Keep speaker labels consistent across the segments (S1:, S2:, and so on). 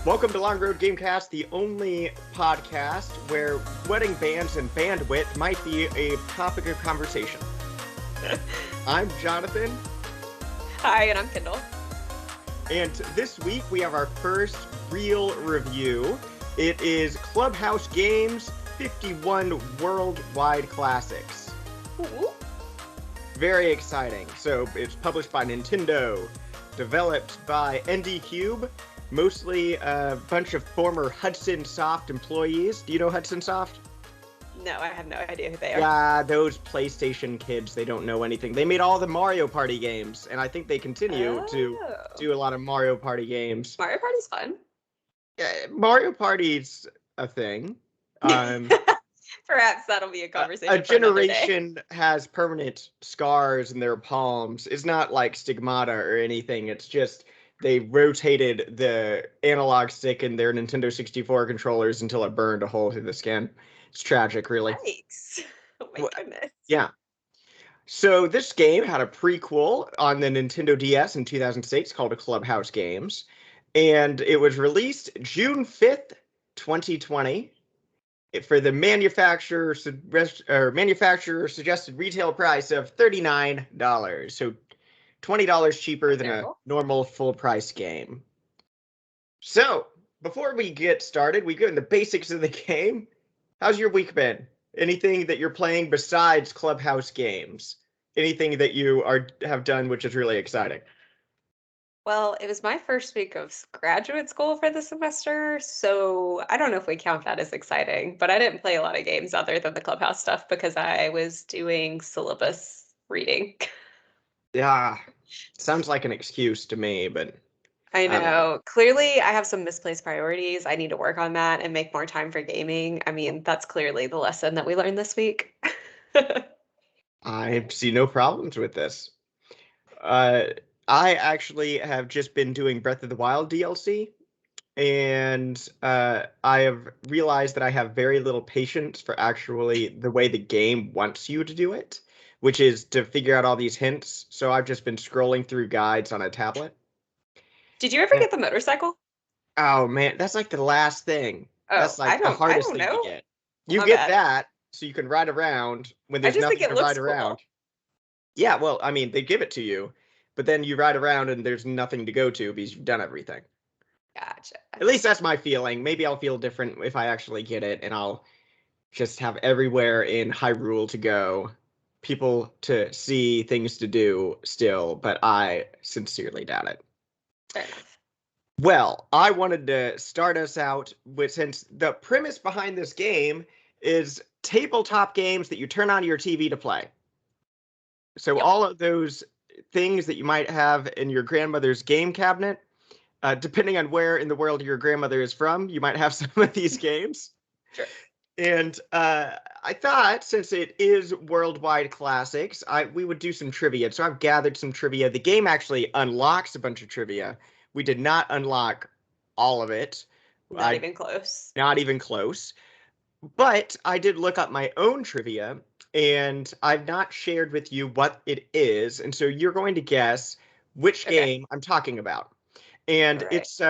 S1: Welcome to Long Road Gamecast, the only podcast where wedding bands and bandwidth might be a topic of conversation. I'm Jonathan.
S2: Hi, and I'm Kendall.
S1: And this week we have our first real review. It is Clubhouse Games 51 Worldwide Classics.
S2: Ooh.
S1: Very exciting. So it's published by Nintendo, developed by ND Cube, mostly a bunch of former Hudson Soft employees. Do you know Hudson Soft?
S2: No, I have no idea who they are.
S1: Yeah, those PlayStation kids, they don't know anything. They made all the Mario Party games, and I think they continue to do a lot of Mario Party games.
S2: Mario Party's fun.
S1: Yeah, Mario Party's a thing.
S2: Perhaps that'll be a conversation.
S1: A generation has permanent scars in their palms. It's not like stigmata or anything. It's just they rotated the analog stick in their Nintendo 64 controllers until it burned a hole through the skin. It's tragic, really.
S2: Yikes. Oh my goodness.
S1: Yeah. So this game had a prequel on the Nintendo DS in 2006 called Clubhouse Games. And it was released June 5th, 2020. For the manufacturer suggested retail price of $39. So $20 cheaper than a normal full price game. So before we get started, we go into the basics of the game. How's your week been? Anything that you're playing besides Clubhouse Games? Anything that you have done which is really exciting?
S2: Well, it was my first week of graduate school for the semester, so I don't know if we count that as exciting, but I didn't play a lot of games other than the Clubhouse stuff because I was doing syllabus reading.
S1: Yeah, sounds like an excuse to me, but
S2: I know. Clearly, I have some misplaced priorities. I need to work on that and make more time for gaming. I mean, that's clearly the lesson that we learned this week.
S1: I see no problems with this. I actually have just been doing Breath of the Wild DLC, and I have realized that I have very little patience for actually the way the game wants you to do it, which is to figure out all these hints. So I've just been scrolling through guides on a tablet.
S2: Did you ever get the motorcycle?
S1: Oh man, that's like the last thing.
S2: Oh,
S1: that's like the hardest thing to get. You get that so you can ride around when there's nothing to ride around. Yeah, well, I mean, they give it to you, but then you ride around and there's nothing to go to because you've done everything.
S2: Gotcha.
S1: At least that's my feeling. Maybe I'll feel different if I actually get it, and I'll just have everywhere in Hyrule to go, people to see, things to do still, but I sincerely doubt it.
S2: Fair enough.
S1: Well, I wanted to start us out with, since the premise behind this game is tabletop games that you turn on your TV to play. So all of those things that you might have in your grandmother's game cabinet, depending on where in the world your grandmother is from, you might have some of these games.
S2: Sure.
S1: And I thought, since it is worldwide classics, we would do some trivia. So I've gathered some trivia. The game actually unlocks a bunch of trivia. We did not unlock all of it.
S2: Not even close.
S1: Not even close. But I did look up my own trivia, and I've not shared with you what it is. And so you're going to guess which game I'm talking about. And it's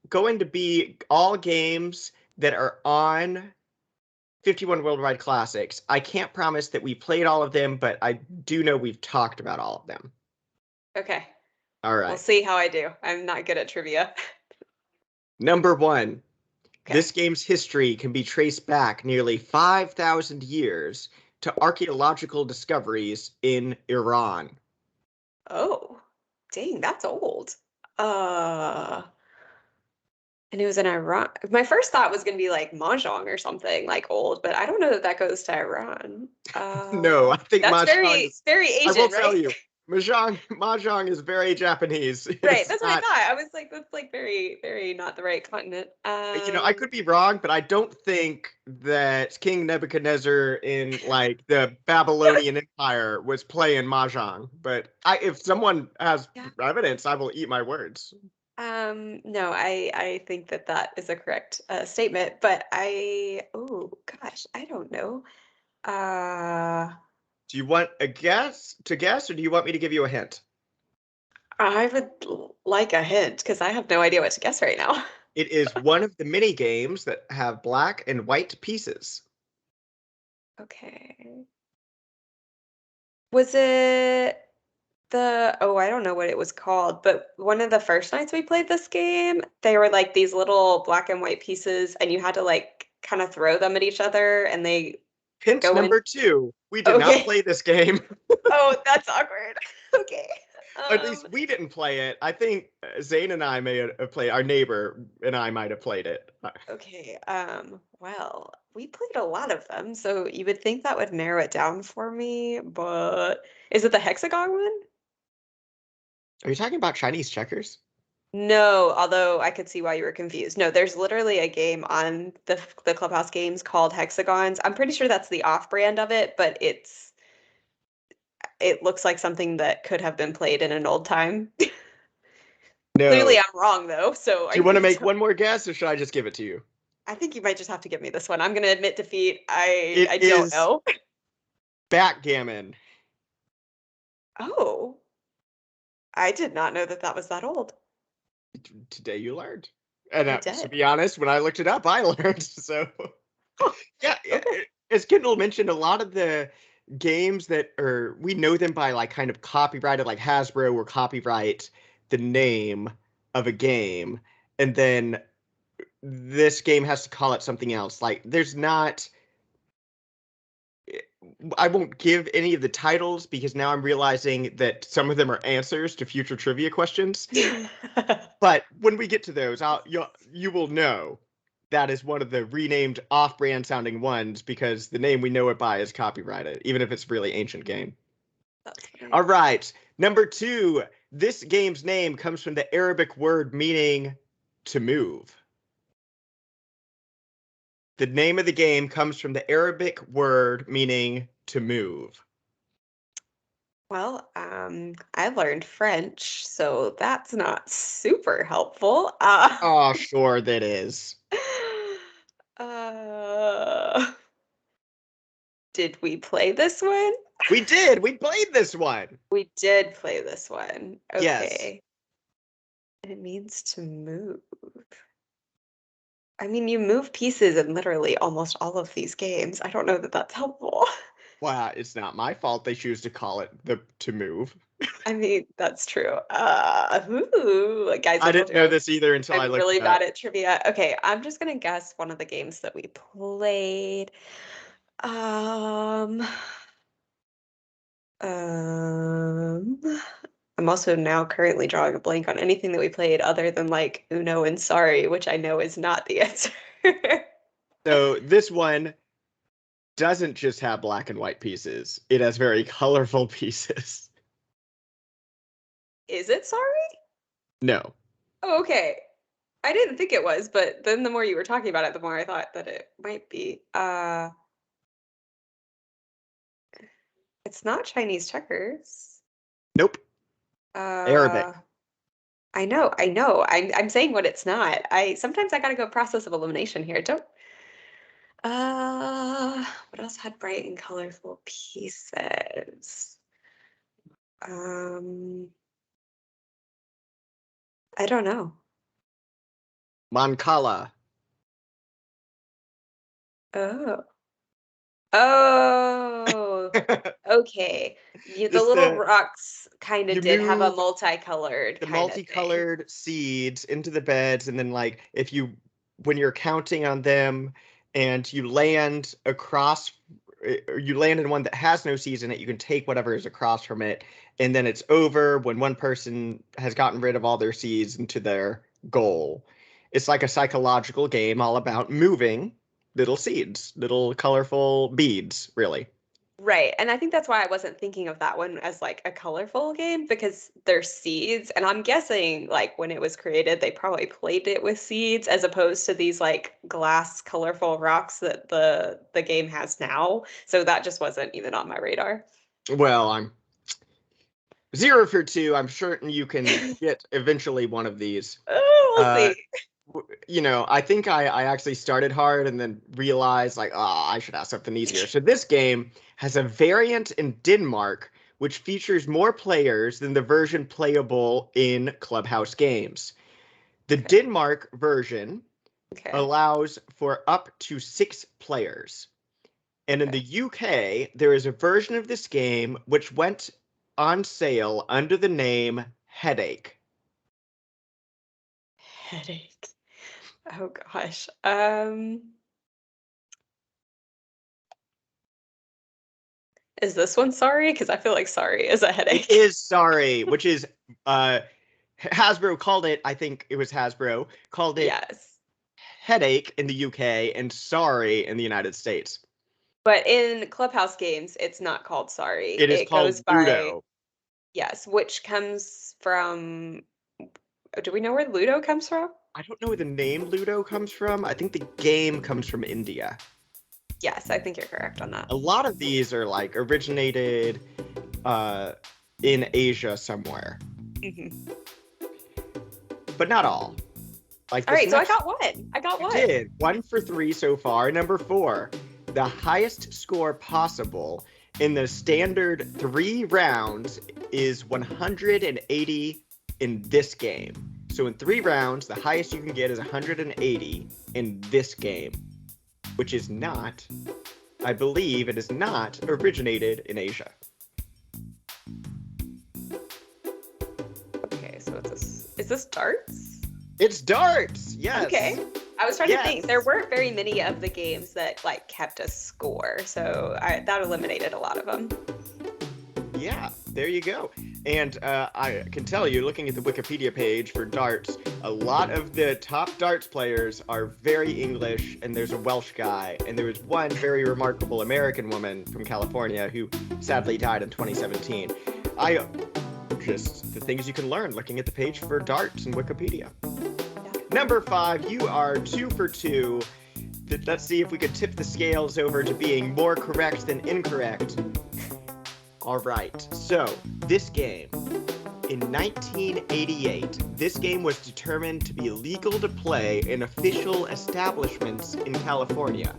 S1: going to be all games that are on 51 Worldwide Classics. I can't promise that we played all of them, but I do know we've talked about all of them.
S2: Okay.
S1: All right.
S2: We'll see how I do. I'm not good at trivia.
S1: Number 1. Okay. This game's history can be traced back nearly 5,000 years to archaeological discoveries in Iran.
S2: Oh, dang, that's old. And it was in Iran. My first thought was going to be like Mahjong or something, like old, but I don't know that goes to Iran.
S1: No, I think
S2: that's
S1: Mahjong
S2: very Asian,
S1: I will
S2: right?
S1: tell you, Mahjong is very Japanese.
S2: Right, that's what I thought. I was like, that's like very, very not the right continent.
S1: I could be wrong, but I don't think that King Nebuchadnezzar in like the Babylonian Empire was playing Mahjong. But if someone has evidence, I will eat my words.
S2: No, I think that is a correct statement, but oh gosh, I don't know.
S1: Do you want to guess, or do you want me to give you a hint?
S2: I would like a hint because I have no idea what to guess right now.
S1: It is one of the mini games that have black and white pieces.
S2: Okay. Was it I don't know what it was called, but one of the first nights we played this game, they were like these little black and white pieces, and you had to like kind of throw them at each other, and they
S1: Hint
S2: go in.
S1: number 2, we did not
S2: Okay.
S1: play this game.
S2: Oh, that's awkward. Okay.
S1: At least we didn't play it. I think Zane and I may have played. Our neighbor and I might have played it.
S2: Okay. Well, we played a lot of them, so you would think that would narrow it down for me, but is it the hexagon one?
S1: Are you talking about Chinese checkers?
S2: No, although I could see why you were confused. No, there's literally a game on the Clubhouse games called Hexagons. I'm pretty sure that's the off-brand of it, but it looks like something that could have been played in an old time. Clearly,
S1: No.
S2: I'm wrong though. So
S1: Do you want to make one more guess, or should I just give it to you?
S2: I think you might just have to give me this one. I'm going to admit defeat. I
S1: It
S2: don't
S1: is
S2: know.
S1: backgammon.
S2: Oh, I did not know that that was that old.
S1: Today you learned. And
S2: I
S1: to
S2: did.
S1: be honest, when I looked it up, I learned. So,
S2: Huh.
S1: yeah,
S2: Okay.
S1: as Kendall mentioned, a lot of the games that are, we know them by like kind of copyrighted, like Hasbro will copyright the name of a game. And then this game has to call it something else. Like, there's not. I won't give any of the titles because now I'm realizing that some of them are answers to future trivia questions. But when we get to those, you will know that is one of the renamed off-brand sounding ones because the name we know it by is copyrighted, even if it's a really ancient game.
S2: That's funny.
S1: All right, number 2. This game's name comes from the Arabic word meaning to move. The name of the game comes from the Arabic word meaning to move.
S2: Well, I learned French, so that's not super helpful.
S1: Oh, sure that is.
S2: Uh, did we play this one?
S1: We did. We played this one.
S2: We did play this one.
S1: Yes.
S2: Okay. It means to move. I mean, you move pieces in literally almost all of these games. I don't know that that's helpful.
S1: Well, it's not my fault they choose to call it the to move.
S2: I mean, that's true. Guys,
S1: I
S2: I told
S1: didn't
S2: you
S1: know this either until I
S2: I'm
S1: looked
S2: really
S1: it up.
S2: bad at trivia. Okay, I'm just gonna guess one of the games that we played. Um, um, I'm also now currently drawing a blank on anything that we played other than like Uno and Sorry, which I know is not the answer.
S1: So this one doesn't just have black and white pieces. It has very colorful pieces.
S2: Is it Sorry?
S1: No.
S2: Oh, okay. I didn't think it was, but then the more you were talking about it, the more I thought that it might be. It's not Chinese checkers.
S1: Nope. Arabic.
S2: Uh, I know, I know. I'm saying what it's not. I sometimes I gotta go process of elimination here. Don't. What else had bright and colorful pieces? Um, I don't know.
S1: Mancala.
S2: Oh. Oh, okay. The
S1: Just
S2: little rocks kind of
S1: you
S2: did have a
S1: move
S2: multicolored
S1: the
S2: kind of thing.
S1: multicolored seeds into the beds, and then like if you when you're counting on them and you land across or you land in one that has no seeds in it, you can take whatever is across from it, and then it's over when one person has gotten rid of all their seeds into their goal. It's like a psychological game all about moving little seeds, little colorful beads, really.
S2: Right. And I think that's why I wasn't thinking of that one as like a colorful game because they're seeds. And I'm guessing like when it was created, they probably played it with seeds as opposed to these like glass colorful rocks that the game has now. So that just wasn't even on my radar.
S1: Well, I'm 0 for 2. I'm certain you can get eventually one of these.
S2: Oh, we'll
S1: Uh,
S2: see.
S1: I think I actually started hard and then realized like, oh, I should have something easier. So this game has a variant in Denmark, which features more players than the version playable in Clubhouse games. The
S2: Okay.
S1: Denmark version
S2: Okay.
S1: allows for up to 6 players. And in
S2: Okay.
S1: the UK, there is a version of this game which went on sale under the name Headache.
S2: Headache. Oh gosh. Is this one Sorry? Because I feel like Sorry is a headache.
S1: It is Sorry, which is Hasbro called it, I think it was Hasbro, called it
S2: Yes.
S1: Headache in the UK and Sorry in the United States.
S2: But in Clubhouse games, it's not called Sorry.
S1: It is
S2: It goes
S1: called
S2: by,
S1: Ludo.
S2: yes, which comes from, do we know where Ludo comes from?
S1: I don't know where the name Ludo comes from. I think the game comes from India.
S2: Yes, I think you're correct on that.
S1: A lot of these are like originated in Asia somewhere,
S2: Mhm.
S1: but not all. Like
S2: All
S1: this
S2: right, so I
S1: next,
S2: got one. I got
S1: you
S2: one.
S1: did 1 for 3 so far. Number 4, the highest score possible in the standard 3 rounds is 180 in this game. So in 3 rounds, the highest you can get is 180 in this game, which is not, I believe it is not originated in Asia.
S2: Okay, so it's this. Is this darts?
S1: It's darts. Yes.
S2: Okay. I was trying to think.
S1: Yes.
S2: There weren't very many of the games that like kept a score, so that eliminated a lot of them.
S1: Yeah, there you go. And I can tell you, looking at the Wikipedia page for darts, a lot of the top darts players are very English, and there's a Welsh guy, and there was one very remarkable American woman from California who sadly died in 2017. Just the things you can learn looking at the page for darts in Wikipedia. Number 5, you are 2 for 2. Let's see if we could tip the scales over to being more correct than incorrect. All right, so this game, in 1988, this game was determined to be legal to play in official establishments in California.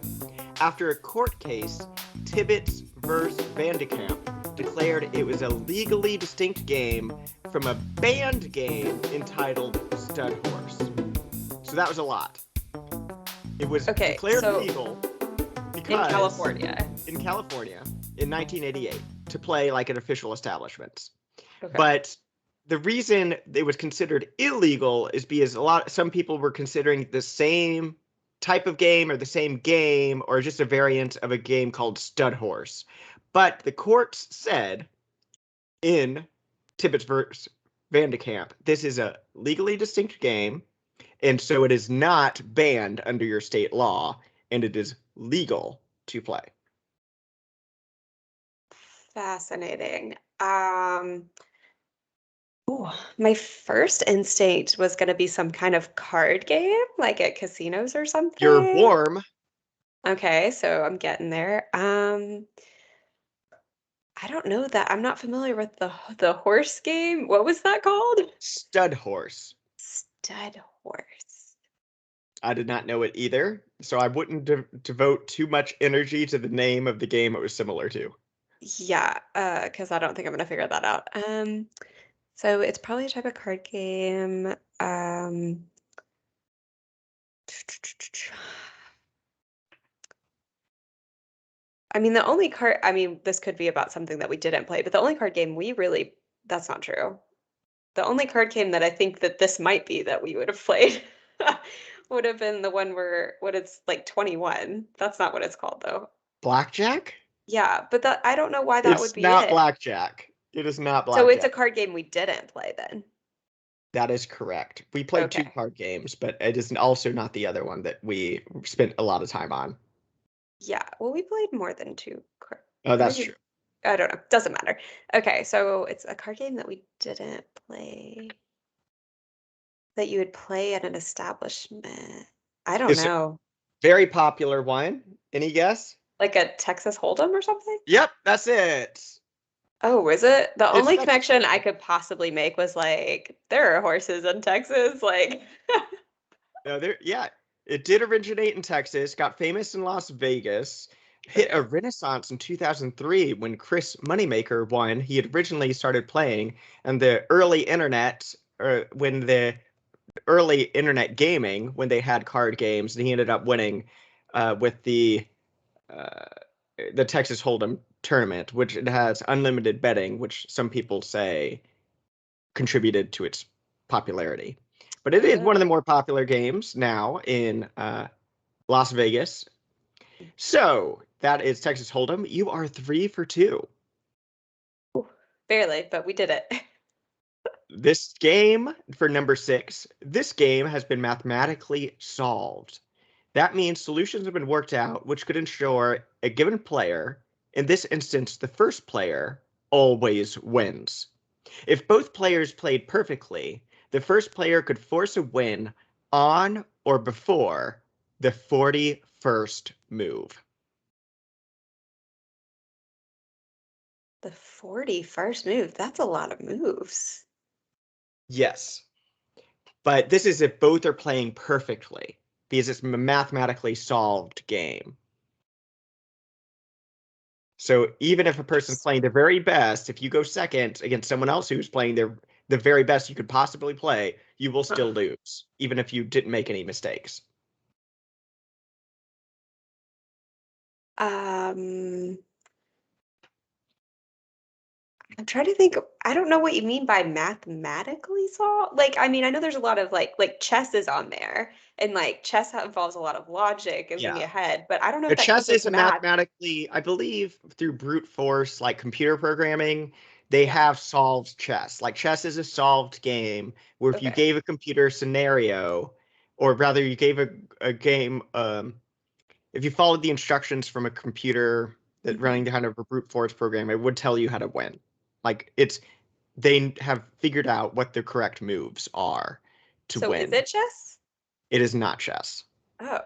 S1: After a court case, Tibbets vs. Vandekamp declared it was a legally distinct game from a banned game entitled Stud Horse. So that was a lot. It was declared legal because in California in 1988 to play like an official establishment. Okay. But the reason it was considered illegal is because some people were considering the same type of game or the same game or just a variant of a game called Stud Horse. But the courts said in Tibbets vs. Vandekamp, this is a legally distinct game, and so it is not banned under your state law, and it is legal to play.
S2: Fascinating. My first instinct was going to be some kind of card game, like at casinos or something.
S1: You're warm.
S2: Okay, so I'm getting there. I don't know that. I'm not familiar with the horse game. What was that called?
S1: Stud Horse.
S2: Stud Horse.
S1: I did not know it either, so I wouldn't devote too much energy to the name of the game it was similar to.
S2: Yeah, because I don't think I'm gonna figure that out. So it's probably a type of card game. I mean, this could be about something that we didn't play, but the only card game that's not true. The only card game that I think that this might be that we would have played would have been the one what it's like 21. That's not what it's called though.
S1: Blackjack?
S2: Yeah, but I don't know why that would be
S1: it. It's not blackjack. It is not blackjack.
S2: So it's a card game we didn't play then.
S1: That is correct. We played 2 card games, but it is also not the other one that we spent a lot of time on.
S2: Yeah, well, we played more than 2 cards.
S1: Oh, that's true.
S2: I don't know. Doesn't matter. Okay, so it's a card game that we didn't play. That you would play at an establishment. I don't know.
S1: Very popular one. Any guess?
S2: Like a Texas Hold'em or something?
S1: Yep, that's it.
S2: Oh, is it? The only connection I could possibly make was like, there are horses in Texas. Like,
S1: no, it did originate in Texas, got famous in Las Vegas, hit a renaissance in 2003 when Chris Moneymaker won. He had originally started playing, and the early internet, when the early internet gaming when they had card games, and he ended up winning with uh, the Texas Hold'em tournament, which it has unlimited betting, which some people say contributed to its popularity. But it is one of the more popular games now in Las Vegas. So that is Texas Hold'em. You are 3 for 2.
S2: Ooh, barely, but we did it.
S1: This game, for number 6, this game has been mathematically solved. That means solutions have been worked out which could ensure a given player, in this instance the first player, always wins. If both players played perfectly, the first player could force a win on or before the 41st move.
S2: The 41st move, that's a lot of moves.
S1: Yes. But this is if both are playing perfectly, because it's a mathematically solved game. So even if a person's playing their very best, if you go second against someone else who's playing the very best you could possibly play, you will still lose, even if you didn't make any mistakes.
S2: I'm trying to think. I don't know what you mean by mathematically solved. Like, I mean, I know there's a lot of like chess is on there, and like chess involves a lot of logic and thinking
S1: Yeah.
S2: ahead, but I don't know
S1: The
S2: if that counts
S1: chess
S2: as
S1: is a
S2: math.
S1: mathematically, I believe, through brute force, like computer programming, they
S2: Yeah.
S1: have solved chess. Like chess is a solved game where if you
S2: Okay.
S1: gave a computer scenario, or rather you gave a game, if you followed the instructions from a computer that running kind of a brute force program, it would tell you how to win. Like they have figured out what the correct moves are to
S2: So is
S1: win.
S2: it chess?
S1: It is not chess.
S2: Oh.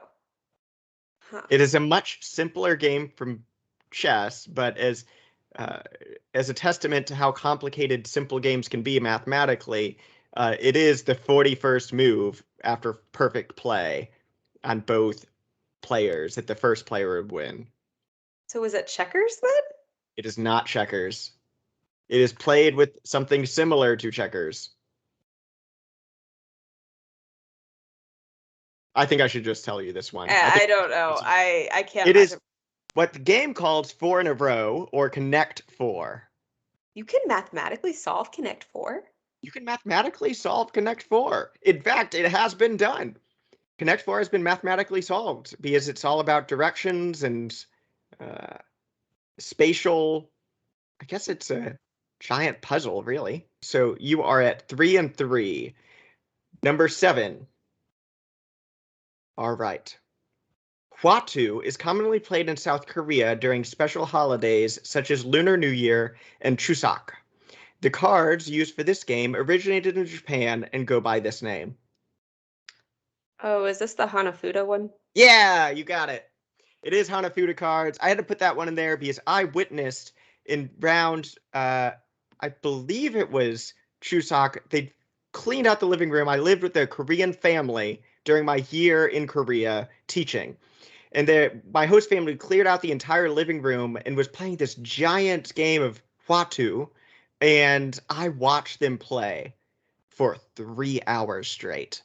S2: Huh.
S1: It is a much simpler game from chess, but uh, as a testament to how complicated simple games can be mathematically, it is the 41st move after perfect play on both players that the first player would win.
S2: So is it checkers then?
S1: It is not checkers. It is played with something similar to checkers. I think I should just tell you this one. I think
S2: I don't know. I can't
S1: it is
S2: imagine.
S1: what the game calls 4 in a row or connect 4.
S2: You can mathematically solve Connect 4?
S1: You can mathematically solve Connect 4. In fact, it has been done. Connect 4 has been mathematically solved because it's all about directions and uh, spatial. I guess it's a giant puzzle, really. So you are at 3 and 3. Number 7. All right. Hwatu is commonly played in South Korea during special holidays such as Lunar New Year and Chuseok. The cards used for this game originated in Japan and go by this name.
S2: Oh, is this the Hanafuda one?
S1: Yeah, you got it. It is Hanafuda Cards. I had to put that one in there because I witnessed in round, I believe it was Chuseok, they cleaned out the living room. I lived with a Korean family during my year in Korea teaching. And my host family cleared out the entire living room and was playing this giant game of Hwatu. And I watched them play for 3 hours straight.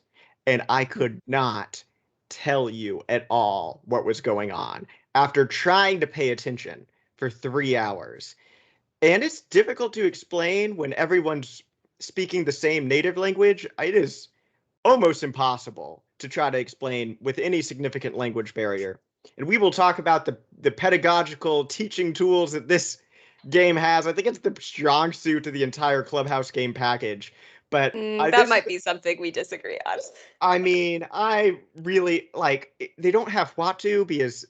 S1: And I could not tell you at all what was going on after trying to pay attention for 3 hours. And it's difficult to explain when everyone's speaking the same native language. It is almost impossible to try to explain with any significant language barrier. And we will talk about the pedagogical teaching tools that this game has. I think it's the strong suit of the entire Clubhouse game package. But
S2: That
S1: this is,
S2: might be something we disagree on.
S1: I mean, I really like, they don't have Watu because,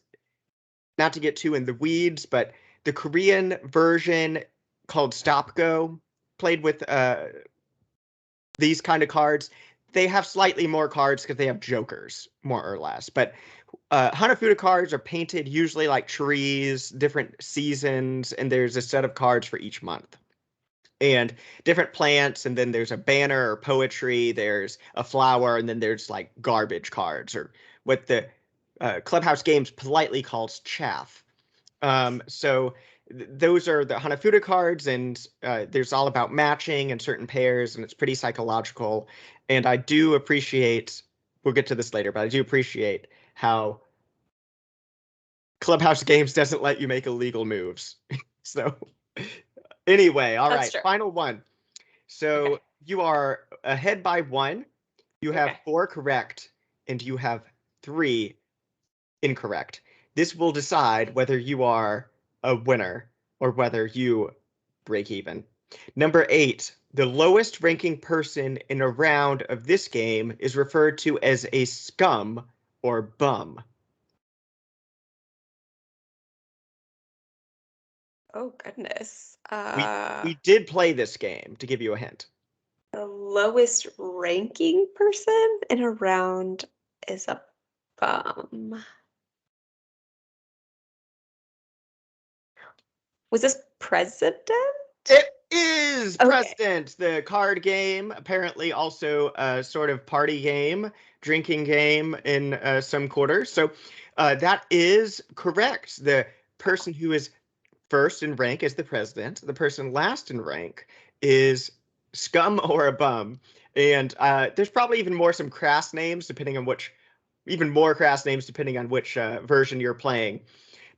S1: not to get too in the weeds, but the Korean version called Stop Go, played with these kind of cards. They have slightly more cards because they have jokers, more or less. But Hanafuda cards are painted usually like trees, different seasons, and there's a set of cards for each month. And different plants, and then there's a banner or poetry, there's a flower, and then there's like garbage cards, or what the Clubhouse Games politely calls chaff. So those are the Hanafuda cards, and there's all about matching and certain pairs, and it's pretty psychological. And I do appreciate, we'll get to this later, but I do appreciate how Clubhouse Games doesn't let you make illegal moves. So anyway, all
S2: That's
S1: right,
S2: true.
S1: final one. So
S2: Okay.
S1: you are ahead by 1. You have
S2: Okay.
S1: 4 correct, and you have 3 incorrect. This will decide whether you are a winner or whether you break even. Number 8, the lowest ranking person in a round of this game is referred to as a scum or bum.
S2: Oh goodness.
S1: We did play this game, to give you a hint.
S2: The lowest ranking person in a round is a bum. Was this president?
S1: It is
S2: Okay.
S1: President, the card game, apparently also a sort of party game, drinking game in some quarters. So that is correct. The person who is first in rank is the president. The person last in rank is scum or a bum. And there's probably even more some crass names depending on which, even more crass names depending on which version you're playing.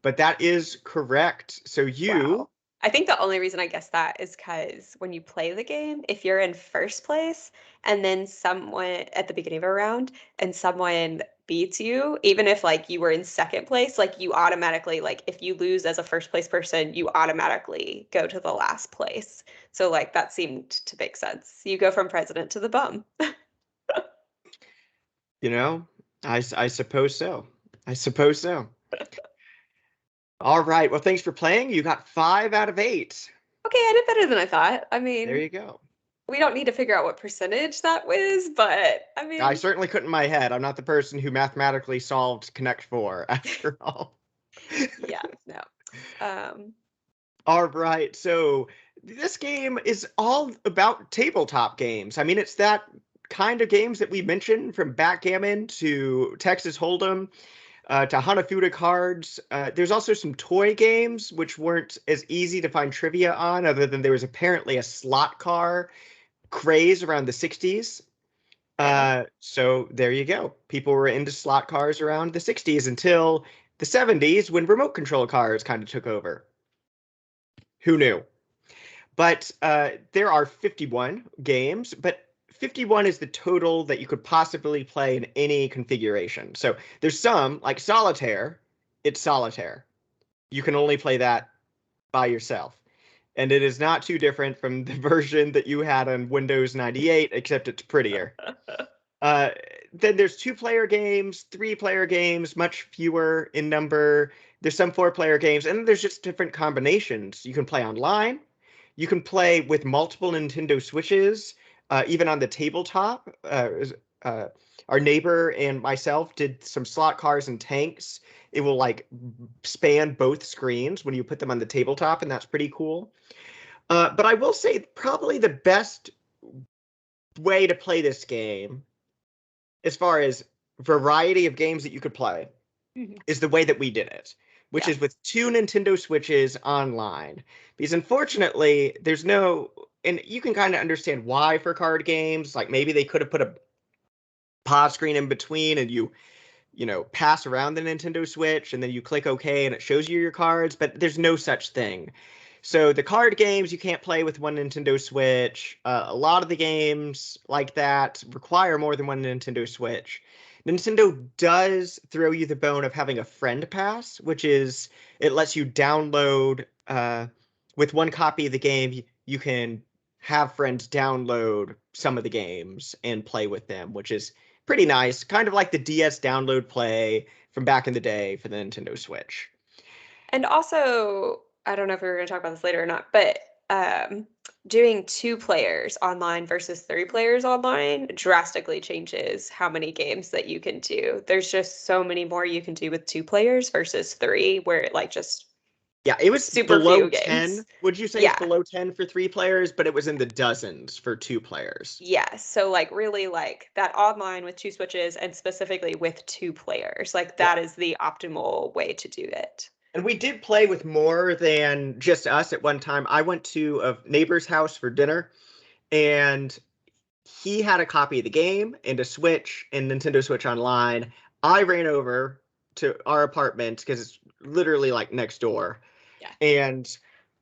S1: But that is correct. So you
S2: Wow. I think the only reason I guess that is because when you play the game, if you're in first place and then someone at the beginning of a round and someone beats you, even if like you were in second place, like you automatically, like if you lose as a first place person, you automatically go to the last place. So like that seemed to make sense. You go from president to the bum.
S1: You know, I suppose so. I suppose so. All right. Well, thanks for playing. You got 5 out of 8.
S2: Okay, I did better than I thought. I
S1: There
S2: mean,
S1: you go.
S2: we don't need to figure out what percentage that was, but I
S1: I
S2: mean,
S1: certainly couldn't in my head. I'm not the person who mathematically solved Connect 4, after all.
S2: yeah, no. Um,
S1: All right. So this game is all about tabletop games. I mean, it's that kind of games that we mentioned, from backgammon to Texas Hold'em, to Hanafuda Cards. There's also some toy games which weren't as easy to find trivia on, other than there was apparently a slot car craze around the 60s.
S2: fair.
S1: So there you go. People were into slot cars around the 60s until the 70s, when remote control cars kind of took over. Who knew? But there are 51 games, but 51 is the total that you could possibly play in any configuration. So there's some, like Solitaire, it's Solitaire. You can only play that by yourself. And it is not too different from the version that you had on Windows 98, except it's prettier. Uh, then there's 2-player games, 3-player games, much fewer in number. There's some 4-player games, and then there's just different combinations. You can play online. You can play with multiple Nintendo Switches, even on the tabletop. Uh, our neighbor and myself did some slot cars and tanks. It will like span both screens when you put them on the tabletop, and that's pretty cool. But I will say probably the best way to play this game, as far as variety of games that you could play,
S2: Mhm.
S1: is the way that we did it, which is
S2: Yes.
S1: with 2 Nintendo Switches online. Because unfortunately, there's no, and you can kind of understand why for card games. Like maybe they could have put a pause screen in between, and you pass around the Nintendo Switch and then you click OK and it shows you your cards, but there's no such thing. So the card games you can't play with one Nintendo Switch. A lot of the games like that require more than one Nintendo Switch. Nintendo does throw you the bone of having a friend pass, which is it lets you download with one copy of the game. You can have friends download some of the games and play with them, which is pretty nice. Kind of like the DS download play from back in the day for the Nintendo Switch.
S2: And also, I don't know if we were going to talk about this later or not, but um, doing 2 players online versus 3 players online drastically changes how many games that you can do. There's just so many more you can do with 2 players versus 3, where it like just
S1: Yeah, it was
S2: super
S1: below
S2: few
S1: 10.
S2: games.
S1: Would you say it's
S2: Yeah.
S1: below 10 for 3 players? But it was in the dozens for 2 players.
S2: Yeah. So like really like that online with 2 switches and specifically with 2 players, like
S1: Yeah.
S2: that is the optimal way to do it.
S1: And we did play with more than just us at one time. I went to a neighbor's house for dinner, and he had a copy of the game and a Switch and Nintendo Switch Online. I ran over to our apartment because it's literally like next door,
S2: Yeah.
S1: and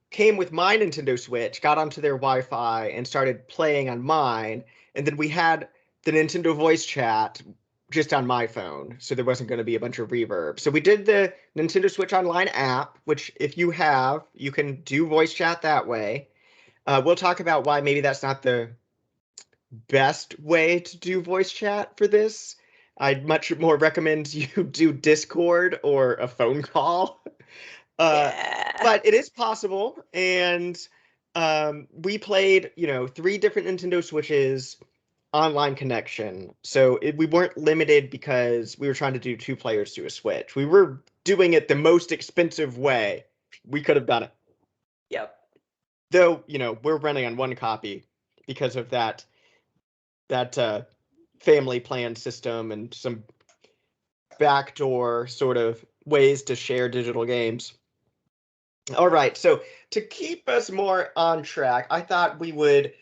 S1: came with my Nintendo Switch, got onto their Wi-Fi, and started playing on mine. And then we had the Nintendo voice chat just on my phone, so there wasn't going to be a bunch of reverb. So we did the Nintendo Switch Online app, which if you have, you can do voice chat that way. We'll talk about why maybe that's not the best way to do voice chat for this. I'd much more recommend you do Discord or a phone call.
S2: Yeah.
S1: But it is possible, and we played, 3 different Nintendo Switches online connection. So we weren't limited because we were trying to do 2 players to a Switch. We were doing it the most expensive way we could have done it.
S2: Yep.
S1: Though, we're running on 1 copy because of that family plan system and some backdoor sort of ways to share digital games. All right, so to keep us more on track, I thought we would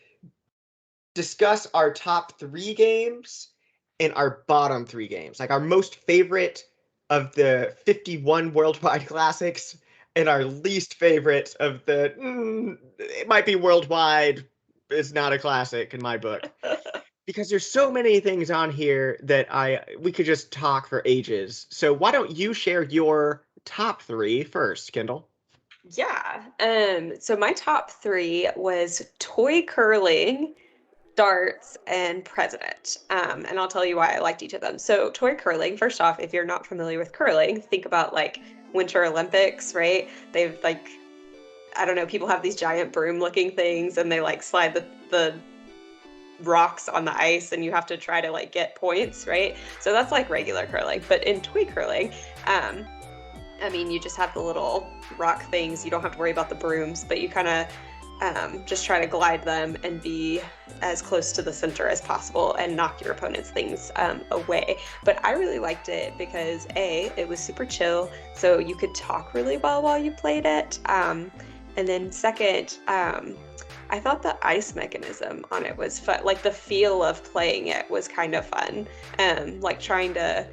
S1: discuss our top 3 games and our bottom 3 games, like our most favorite of the 51 worldwide classics and our least favorite of the, it might be worldwide, it's not a classic in my book. Because there's so many things on here that we could just talk for ages. So why don't you share your top 3 first, Kendall?
S2: Yeah. So my top 3 was toy curling, darts, and president. And I'll tell you why I liked each of them. So toy curling, first off, if you're not familiar with curling, think about like Winter Olympics, right? They've like, I don't know, people have these giant broom looking things and they like slide the rocks on the ice and you have to try to like get points, right? So that's like regular curling. But in toy curling, I mean, you just have the little rock things. You don't have to worry about the brooms, but you kind of just try to glide them and be as close to the center as possible and knock your opponent's things away. But I really liked it because A, it was super chill, so you could talk really well while you played it. And then second, I thought the ice mechanism on it was fun. Like the feel of playing it was kind of fun. Like trying to,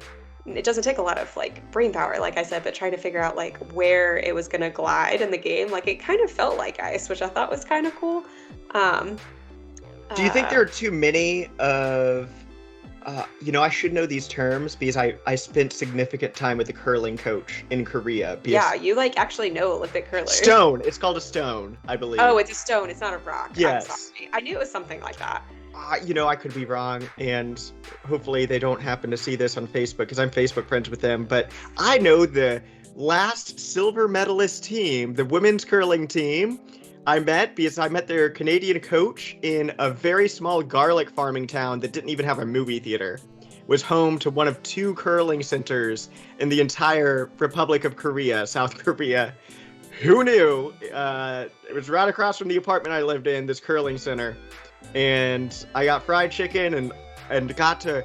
S2: it doesn't take a lot of like brain power, like I said, but trying to figure out like where it was going to glide in the game. Like it kind of felt like ice, which I thought was kind of cool.
S1: Do you think there are too many of, I should know these terms because I spent significant time with a curling coach in Korea.
S2: Yeah, you like actually know Olympic curlers.
S1: Stone. It's called a stone, I believe.
S2: Oh, it's a stone. It's not a rock.
S1: Yes.
S2: I knew it was something like that.
S1: I could be wrong, and hopefully they don't happen to see this on Facebook because I'm Facebook friends with them. But I know the last silver medalist team, the women's curling team, I met because I met their Canadian coach in a very small garlic farming town that didn't even have a movie theater. Was home to one of 2 curling centers in the entire Republic of Korea, South Korea. Who knew? It was right across from the apartment I lived in, this curling center. And I got fried chicken and got to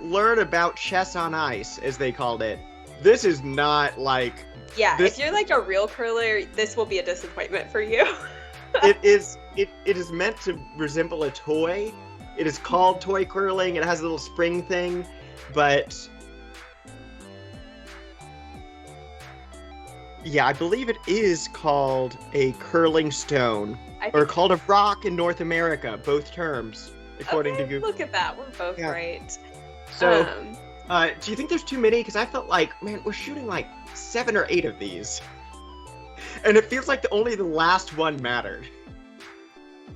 S1: learn about chess on ice, as they called it. This is not like...
S2: Yeah, if you're like a real curler, this will be a disappointment for you.
S1: It is meant to resemble a toy. It is called toy curling. It has a little spring thing, but... Yeah, I believe it is called a curling stone. Or called a rock in North America, both terms, according to Google.
S2: Look at that, we're both right.
S1: So, do you think there's too many? Because I felt like, man, we're shooting like 7 or 8 of these. And it feels like only the last one mattered.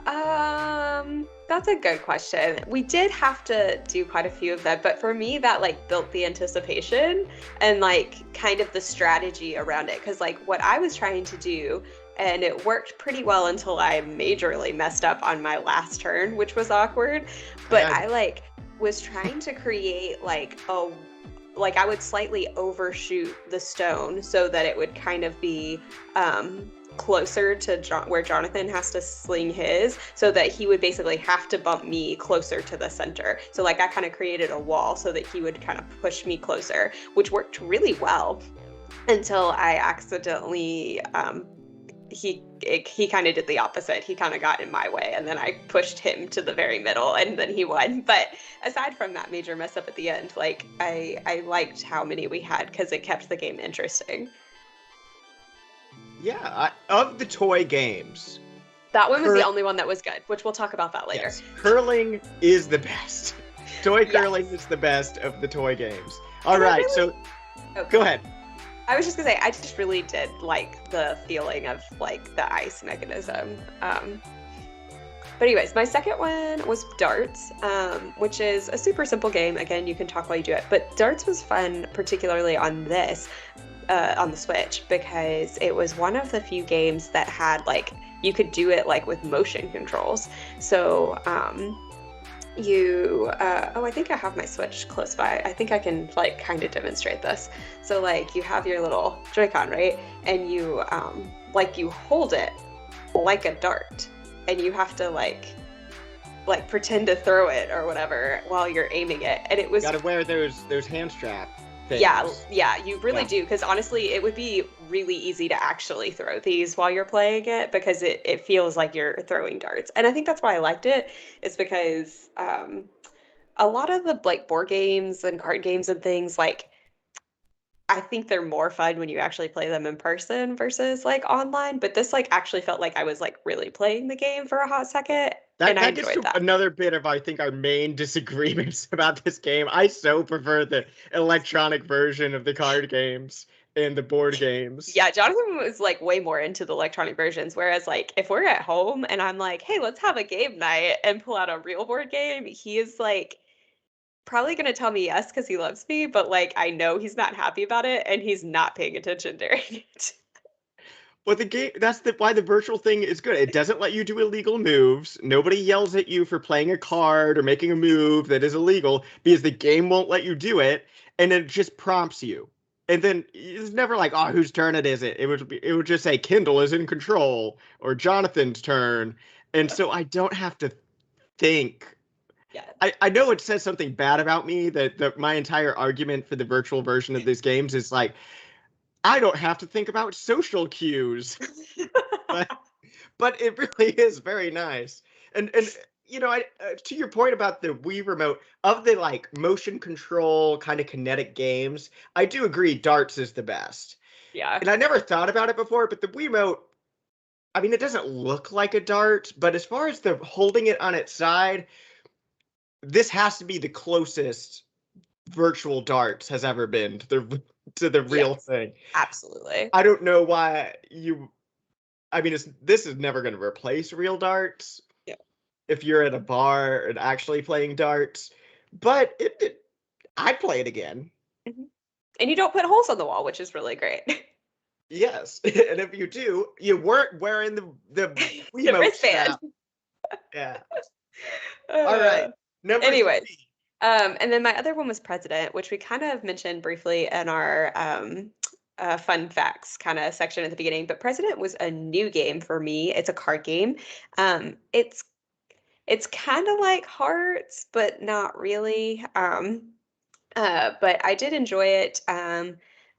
S2: That's a good question. We did have to do quite a few of them, but for me, that like built the anticipation and like kind of the strategy around it. Because like what I was trying to do, and it worked pretty well until I majorly messed up on my last turn, which was awkward. But I like was trying to create like I would slightly overshoot the stone so that it would kind of be closer to where Jonathan has to sling his, so that he would basically have to bump me closer to the center. So like I kind of created a wall so that he would kind of push me closer, which worked really well. until I accidentally he kind of did the opposite. He kind of got in my way, and then I pushed him to the very middle, and then he won. But aside from that major mess up at the end, like I liked how many we had because it kept the game interesting.
S1: Yeah, of the toy games,
S2: That one was the only one that was good, which we'll talk about that later.
S1: Yes, curling is the best. Toy curling
S2: Yes.
S1: is the best of the toy games. All right, so go ahead.
S2: I was just gonna say, I just really did like the feeling of like the ice mechanism. But anyways, my second one was darts, which is a super simple game. Again, you can talk while you do it, but darts was fun, particularly on this, on the Switch, because it was one of the few games that had like, you could do it like with motion controls. So I think I have my Switch close by. I think I can like kind of demonstrate this. So like you have your little Joy-Con, right? And you you hold it like a dart, and you have to like pretend to throw it or whatever while you're aiming it. And it was
S1: gotta wear those hand strap things.
S2: Yeah, you really do, because honestly, it would be really easy to actually throw these while you're playing it, because it feels like you're throwing darts. And I think that's why I liked it, is because a lot of the like board games and card games and things, like I think they're more fun when you actually play them in person versus like online. But this like actually felt like I was like really playing the game for a hot second, and I
S1: That gets
S2: enjoyed
S1: to
S2: that.
S1: another bit of, I think, our main disagreements about this game. I so prefer the electronic version of the card games and the board games.
S2: Yeah, Jonathan was like way more into the electronic versions, whereas like if we're at home and I'm like, hey, let's have a game night and pull out a real board game, he is like probably gonna tell me yes because he loves me, but like I know he's not happy about it and he's not paying attention during it.
S1: Well, the game, why the virtual thing is good. It doesn't let you do illegal moves. Nobody yells at you for playing a card or making a move that is illegal because the game won't let you do it, and it just prompts you. And then it's never like, oh, whose turn is it? It would just say Kendall is in control or Jonathan's turn. And so I don't have to think.
S2: Yeah.
S1: I know it says something bad about me that my entire argument for the virtual version of these games is like, I don't have to think about social cues. but but it really is very nice. And you know, to your point about the Wii remote, of the like motion control kind of kinetic games, I do agree darts is the best.
S2: Yeah.
S1: And I never thought about it before, but the Wii remote, I mean, it doesn't look like a dart, but as far as the holding it on its side, this has to be the closest virtual darts has ever been to the real
S2: Yes,
S1: thing.
S2: absolutely.
S1: I don't know why you. I mean, this is never going to replace real darts.
S2: Yeah.
S1: If you're at a bar and actually playing darts, but I'd play it again.
S2: Mhm. And you don't put holes on the wall, which is really great.
S1: Yes, and if you do, you weren't wearing the
S2: The wristband.
S1: strap. Yeah. All right. Number
S2: Anyway,
S1: 3.
S2: and then my other one was President, which we kind of mentioned briefly in our fun facts kind of section at the beginning. But President was a new game for me. It's a card game. It's kind of like Hearts, but not really. But I did enjoy it.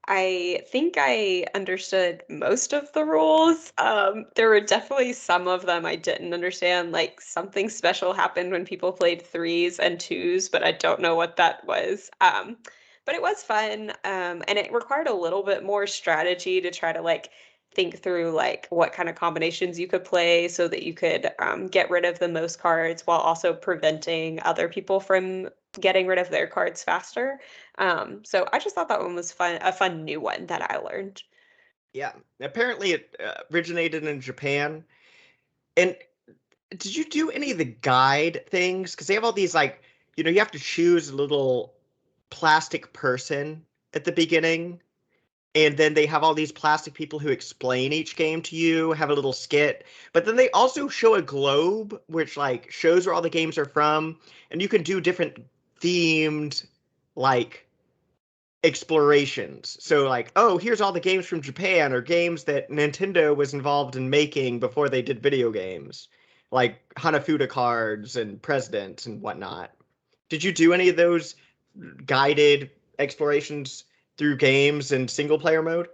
S2: I think I understood most of the rules. There were definitely some of them I didn't understand. Like something special happened when people played threes and twos, but I don't know what that was. But it was fun, and it required a little bit more strategy to try to like think through like what kind of combinations you could play so that you could get rid of the most cards while also preventing other people from getting rid of their cards faster. So I just thought that one was fun, a fun new one that I learned.
S1: Yeah. Apparently, it originated in Japan. And did you do any of the guide things? Because they have all these like, you have to choose a little plastic person at the beginning, and then they have all these plastic people who explain each game to you, have a little skit. But then they also show a globe which like shows where all the games are from, and you can do different themed like explorations. So like, oh, here's all the games from Japan or games that Nintendo was involved in making before they did video games, like Hanafuda Cards and President and whatnot. Did you do any of those guided explorations through games in single player mode?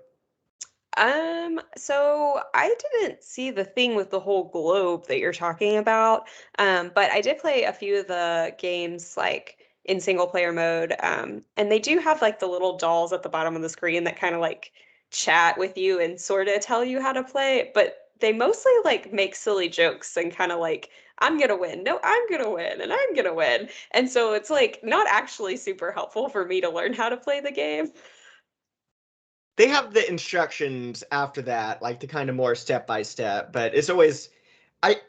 S2: So I didn't see the thing with the whole globe that you're talking about. But I did play a few of the games like in single player mode. And they do have like the little dolls at the bottom of the screen that kind of like chat with you and sort of tell you how to play, but they mostly like make silly jokes and kind of like, I'm gonna win. No, I'm gonna win, and I'm gonna win. And so it's like not actually super helpful for me to learn how to play the game.
S1: They have the instructions after that, like the kind of more step by step, but it's always I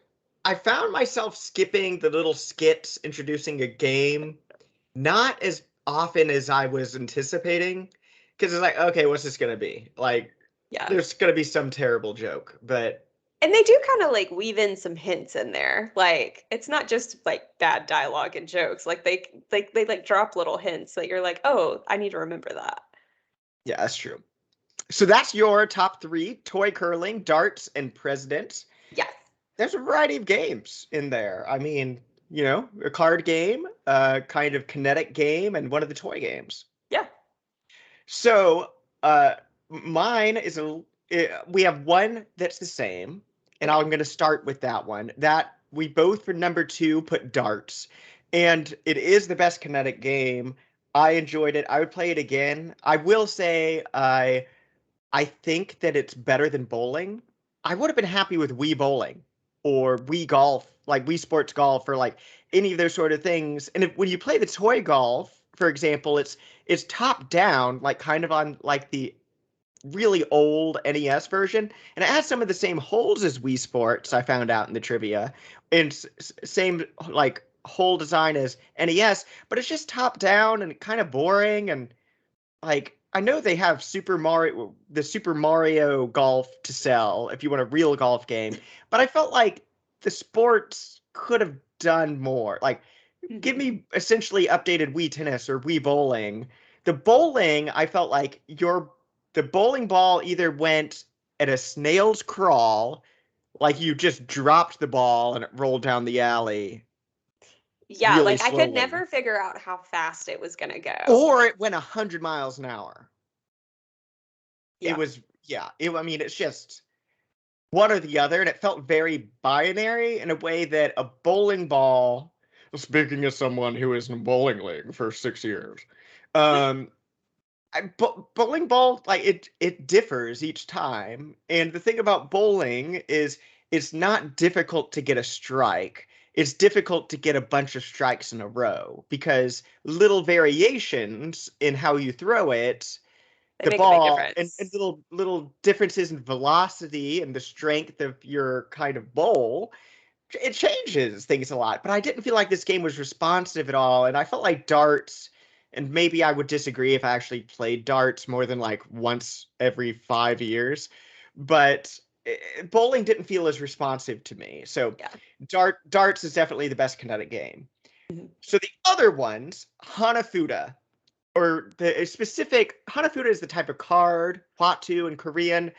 S1: I found myself skipping the little skits introducing a game not as often as I was anticipating because it's like, okay, what's this gonna be? Like
S2: Yeah.
S1: there's gonna be some terrible joke, but
S2: And they do kind of like weave in some hints in there. Like it's not just like bad dialogue and jokes. Like they like drop little hints that you're like, "Oh, I need to remember that."
S1: yeah, that's true. So that's your top three: toy curling, darts, and president.
S2: Yes.
S1: There's a variety of games in there. I mean, a card game, a kind of kinetic game, and one of the toy games.
S2: Yeah.
S1: So, mine is we have one that's the same, and
S2: Okay.
S1: I'm going to start with that one. That we both for number two put darts, and it is the best kinetic game. I enjoyed it. I would play it again. I will say I think that it's better than bowling. I would have been happy with Wii Bowling or Wii Golf, like Wii Sports Golf, or like any of those sort of things. And when you play the toy golf, for example, it's top down, like kind of on like the really old NES version, and it has some of the same holes as Wii Sports. I found out in the trivia, and same like hole design as NES, but it's just top down and kind of boring and like I know they have the Super Mario Golf to sell if you want a real golf game, but I felt like the sports could have done more. Like, give
S2: Mhm.
S1: me essentially updated Wii Tennis or Wii Bowling. The bowling, I felt like the bowling ball either went at a snail's crawl, like you just dropped the ball and it rolled down the alley
S2: Yeah,
S1: really
S2: like I could
S1: slowly,
S2: never figure out how fast it was gonna go.
S1: or it went 100 miles an hour. It
S2: Yeah.
S1: was, yeah. I mean, it's just one or the other, and it felt very binary in a way that a bowling ball. Speaking as someone who is in a bowling league for 6 years, um, bowling ball like it differs each time, and the thing about bowling is it's not difficult to get a strike. It's difficult to get a bunch of strikes in a row because little variations in how you throw it
S2: They
S1: the
S2: make a big
S1: ball and
S2: difference.
S1: little differences in velocity and the strength of your kind of bowl it changes things a lot, but I didn't feel like this game was responsive at all, and I felt like darts, and maybe I would disagree if I actually played darts more than like once every 5 years, but bowling didn't feel as responsive to me. So
S2: Yeah.
S1: darts is definitely the best kinetic game.
S2: Mhm.
S1: So the other ones, Hanafuda, or the specific Hanafuda is the type of card, Watu in Korean.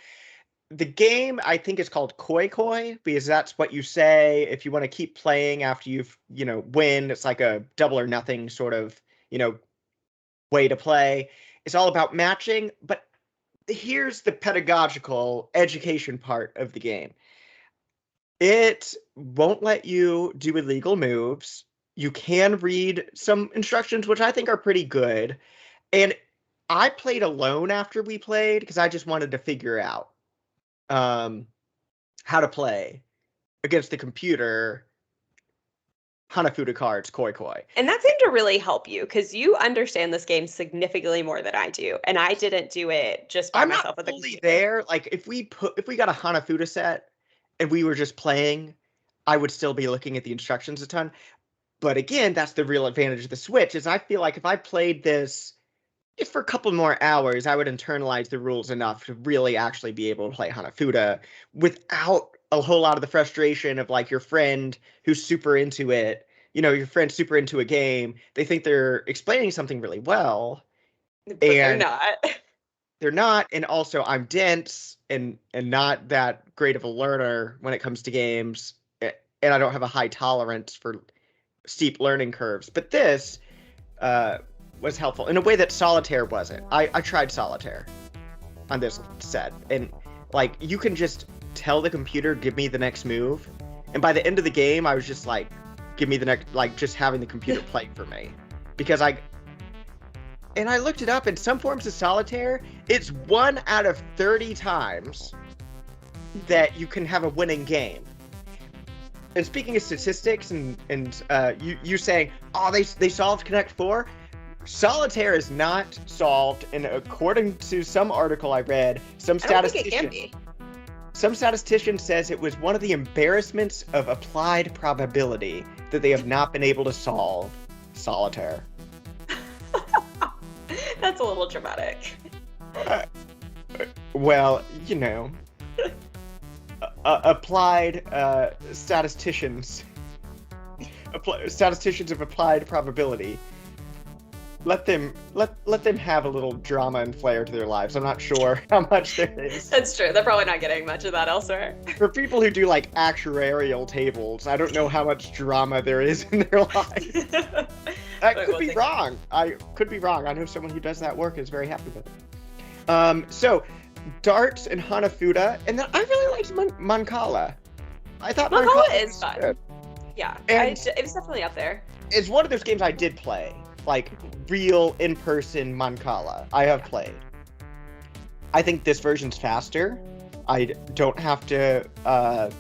S1: The game I think is called Koi Koi because that's what you say if you want to keep playing after you've, win. It's like a double or nothing sort of, you know, way to play. It's all about matching, but here's the pedagogical education part of the game. It won't let you do illegal moves. You can read some instructions, which I think are pretty good. And I played alone after we played because I just wanted to figure out um, how to play against the computer Hanafuda Cards Koi Koi.
S2: And that seemed to really help you because you understand this game significantly more than I do. And I didn't do it just by
S1: I'm not
S2: myself with the
S1: fully
S2: computer.
S1: there. Like if we got a Hanafuda set and we were just playing, I would still be looking at the instructions a ton. But again, that's the real advantage of the Switch is I feel like if I played this if for a couple more hours, I would internalize the rules enough to really actually be able to play Hanafuda without a whole lot of the frustration of like your friend who's super into it. Your friend's super into a game. They think they're explaining something really well,
S2: But they're
S1: and
S2: not.
S1: they're not. And also, I'm dense and not that great of a learner when it comes to games, and I don't have a high tolerance for steep learning curves. But this uh, was helpful in a way that Solitaire wasn't. I tried Solitaire. on this set, and like you can just tell the computer, give me the next move, and by the end of the game, I was just like, give me the next, like just having the computer play for me, because I looked it up. In some forms of solitaire, it's 1 out of 30 times that you can have a winning game. And speaking of statistics, and you saying, oh, they solved Connect 4. Solitaire is not solved, and according to some article I read, some statistician says it was one of the embarrassments of applied probability that they have not been able to solve Solitaire.
S2: That's a little dramatic.
S1: Well, you know, applied statisticians of applied probability. Let them have a little drama and flair to their lives. I'm not sure how much there is.
S2: That's true. They're probably not getting much of that elsewhere.
S1: For people who do like actuarial tables, I don't know how much drama there is in their lives. I could be wrong. I know someone who does that work and is very happy with it. So, darts and Hanafuda, and then I really liked Mancala. I thought
S2: Mancala is fun.
S1: Good.
S2: Yeah,
S1: and
S2: it was definitely up there.
S1: It's one of those games I did play, like real in-person Mancala. I have played. I think this version's faster. I don't have to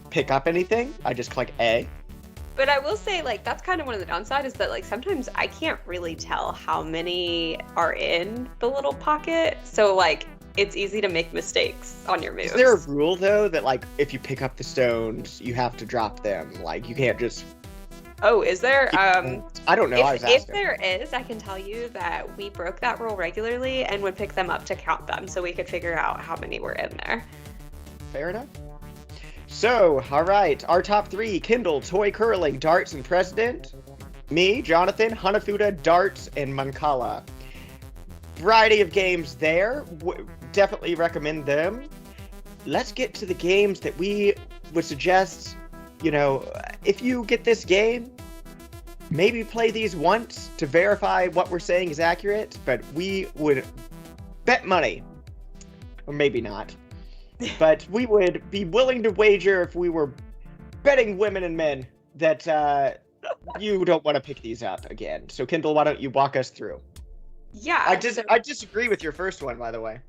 S1: pick up anything. I just click A.
S2: But I will say, like, that's kind of one of the downsides is that, like, sometimes I can't really tell how many are in the little pocket. So, like, it's easy to make mistakes on your moves.
S1: Is there a rule, though, that, like, if you pick up the stones, you have to drop them? Like, you can't just...
S2: Oh, is there?
S1: I don't know.
S2: If there is, I can tell you that we broke that rule regularly and would pick them up to count them so we could figure out how many were in there.
S1: Fair enough. So, all right, our top 3, Kendall, toy curling, darts, and president. Me, Jonathan, Hanafuda, darts, and Mancala. Variety of games there. Definitely recommend them. Let's get to the games that we would suggest. You know, if you get this game, maybe play these once to verify what we're saying is accurate, but we would bet money, or maybe not. But we would be willing to wager, if we were betting women and men, that you don't want to pick these up again. So, Kendall, why don't you walk us through?
S2: Yeah.
S1: I disagree with your first one, by the way.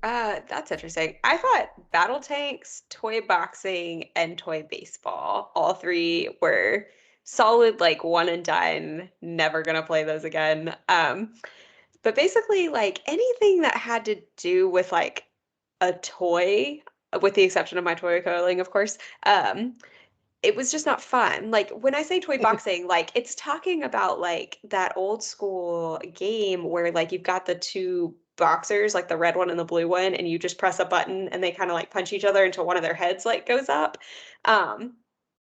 S2: That's interesting. I thought battle tanks, toy boxing, and toy baseball, all 3 were solid, like, one and done. Never gonna play those again. But basically, like, anything that had to do with, like, a toy, with the exception of my toy curling, of course, it was just not fun. Like, when I say toy boxing, like, it's talking about, like, that old school game where, like, you've got the 2 boxers, like the red one and the blue one, and you just press a button and they kind of like punch each other until one of their heads like goes up.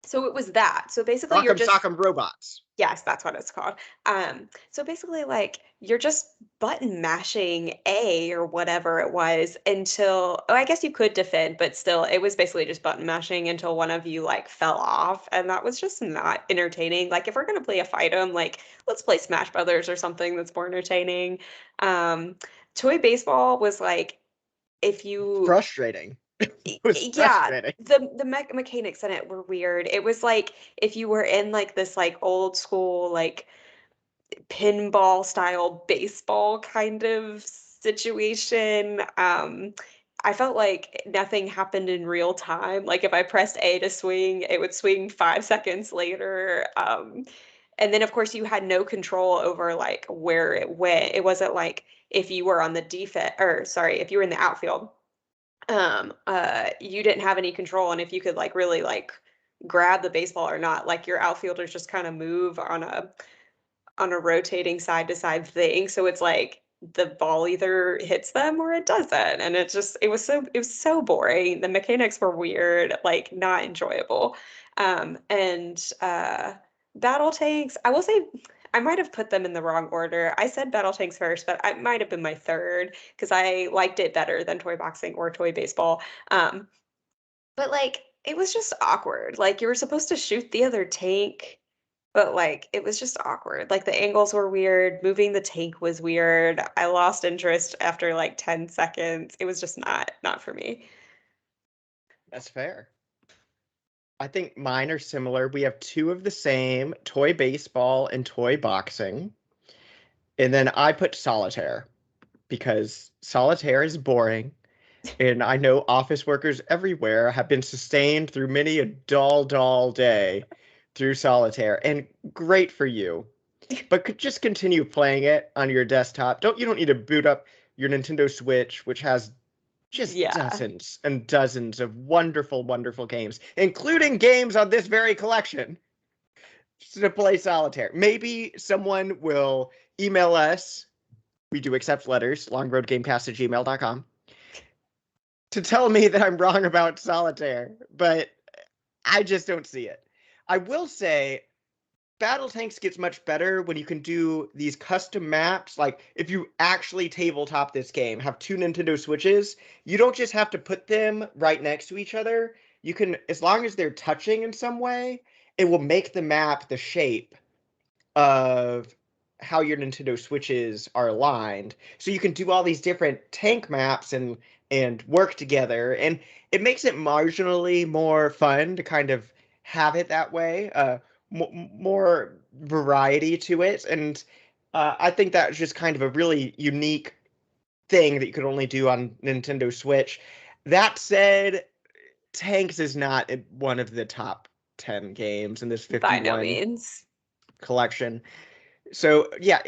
S2: So it was that. So basically you're just
S1: Sock'em robots.
S2: Yes, that's what it's called. So basically, like, you're just button mashing A or whatever it was until, oh, I guess you could defend, but still, it was basically just button mashing until one of you, like, fell off. And that was just not entertaining. Like, if we're going to play a fight 'em, like, let's play Smash Brothers or something that's more entertaining. Toy baseball was like, if you...
S1: Frustrating.
S2: Yeah, the mechanics in it were weird. It was like if you were in like this like old school like pinball style baseball kind of situation. I felt like nothing happened in real time. Like if I pressed A to swing, it would swing 5 seconds later. And then of course you had no control over like where it went. It wasn't like if you were on the defense, or sorry, if you were in the outfield, you didn't have any control on if you could like really like grab the baseball or not. Like your outfielders just kind of move on a rotating side to side thing. So it's like the ball either hits them or it doesn't. And it was so boring. The mechanics were weird, like not enjoyable. And battle tanks, I will say I might have put them in the wrong order. I said battle tanks first, but I might have been my third because I liked it better than toy boxing or toy baseball. But like it was just awkward. Like you were supposed to shoot the other tank But like it was just awkward. Like the angles were weird, moving the tank was weird. I lost interest after like 10 seconds. It was just not for me.
S1: That's fair. I think mine are similar. We have two of the same, toy baseball and toy boxing. And then I put solitaire because solitaire is boring. And I know office workers everywhere have been sustained through many a dull day through solitaire. And great for you. But could just continue playing it on your desktop. You don't need to boot up your Nintendo Switch, which has just
S2: Yeah.
S1: dozens and dozens of wonderful, wonderful games, including games on this very collection, to play solitaire. Maybe someone will email us. We do accept letters, longroadgamecast@gmail.com, to tell me that I'm wrong about solitaire, but I just don't see it. I will say Battle Tanks gets much better when you can do these custom maps. Like, if you actually tabletop this game, have two Nintendo Switches, you don't just have to put them right next to each other. You can, as long as they're touching in some way, it will make the map the shape of how your Nintendo Switches are aligned. So you can do all these different tank maps and work together, and it makes it marginally more fun to kind of have it that way. More variety to it, and I think that's just kind of a really unique thing that you could only do on Nintendo Switch. That said, Tanks is not one of the top 10 games in this
S2: By no
S1: 51
S2: means.
S1: collection. So yeah,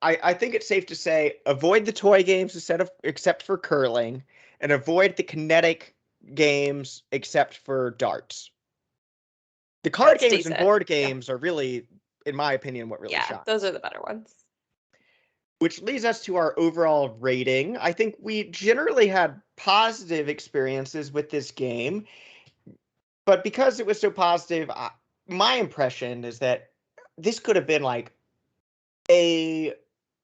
S1: I think it's safe to say avoid the toy games except for curling, and avoid the kinetic games except for darts. The card
S2: That's
S1: games and
S2: decent.
S1: board
S2: Yeah.
S1: games are really, in my opinion, what really
S2: Yeah, those
S1: shines.
S2: are the better ones.
S1: Which leads us to our overall rating. I think we generally had positive experiences with this game, but because it was so positive, my impression is that this could have been like a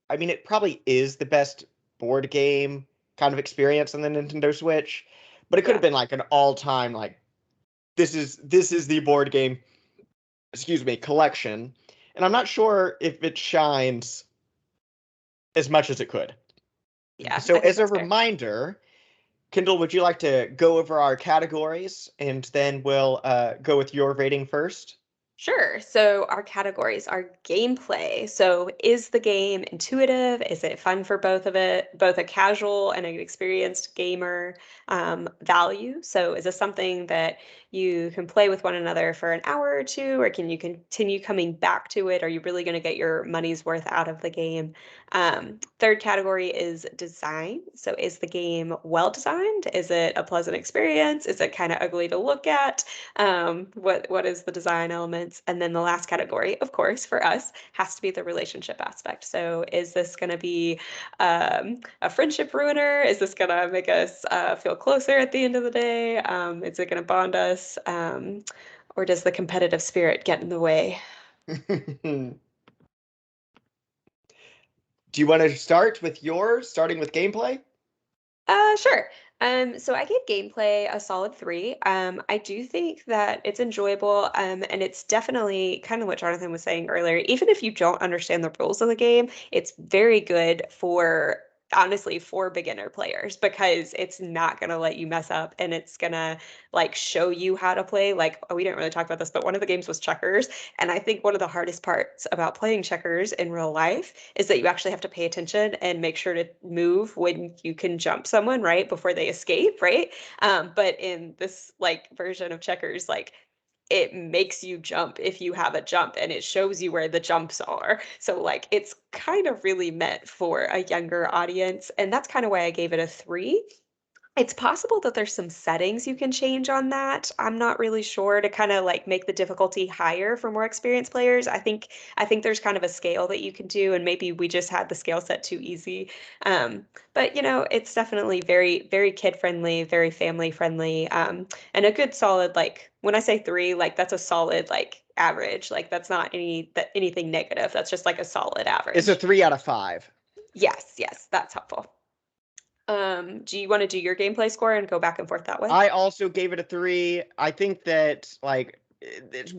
S1: I mean, it probably is the best board game kind of experience on the Nintendo Switch, but it could have
S2: Yeah.
S1: been like an all-time like this is the board game, excuse me, collection. And I'm not sure if it shines as much as it could.
S2: Yeah,
S1: So
S2: I think
S1: as a
S2: that's fair.
S1: reminder, Kendall, would you like to go over our categories and then we'll go with your rating first?
S2: Sure. So our categories are gameplay. So is the game intuitive? Is it fun for both a casual and an experienced gamer? Value. So is this something that you can play with one another for an hour or two, or can you continue coming back to it? Are you really going to get your money's worth out of the game? Third category is design. So is the game well designed? Is it a pleasant experience? Is it kind of ugly to look at? What is the design elements? And then the last category, of course, for us, has to be the relationship aspect. So is this going to be a friendship ruiner? Is this going to make us feel closer at the end of the day? Is it going to bond us? Or does the competitive spirit get in the way?
S1: Do you want to start with yours, starting with gameplay?
S2: Sure. So I gave gameplay a solid 3. I do think that it's enjoyable, and it's definitely kind of what Jonathan was saying earlier. Even if you don't understand the rules of the game, it's very good for honestly for beginner players because it's not gonna let you mess up and it's gonna like show you how to play. Like, oh, we didn't really talk about this, but one of the games was checkers. And I think one of the hardest parts about playing checkers in real life is that you actually have to pay attention and make sure to move when you can jump someone, right, before they escape, right? But in this like version of checkers, like it makes you jump if you have a jump and it shows you where the jumps are. So like it's kind of really meant for a younger audience. And that's kind of why I gave it a 3. It's possible that there's some settings you can change on that. I'm not really sure to kind of like make the difficulty higher for more experienced players. I think there's kind of a scale that you can do, and maybe we just had the scale set too easy. But it's definitely very, very kid friendly, very family friendly, and a good solid like when I say 3, like that's a solid like average. Like that's not anything negative. That's just like a solid
S1: It's a
S2: average.
S1: 3 out of 5.
S2: Yes, yes, that's helpful. Do you want to do your gameplay score and go back and forth that way?
S1: I also gave it a 3. I think that like it's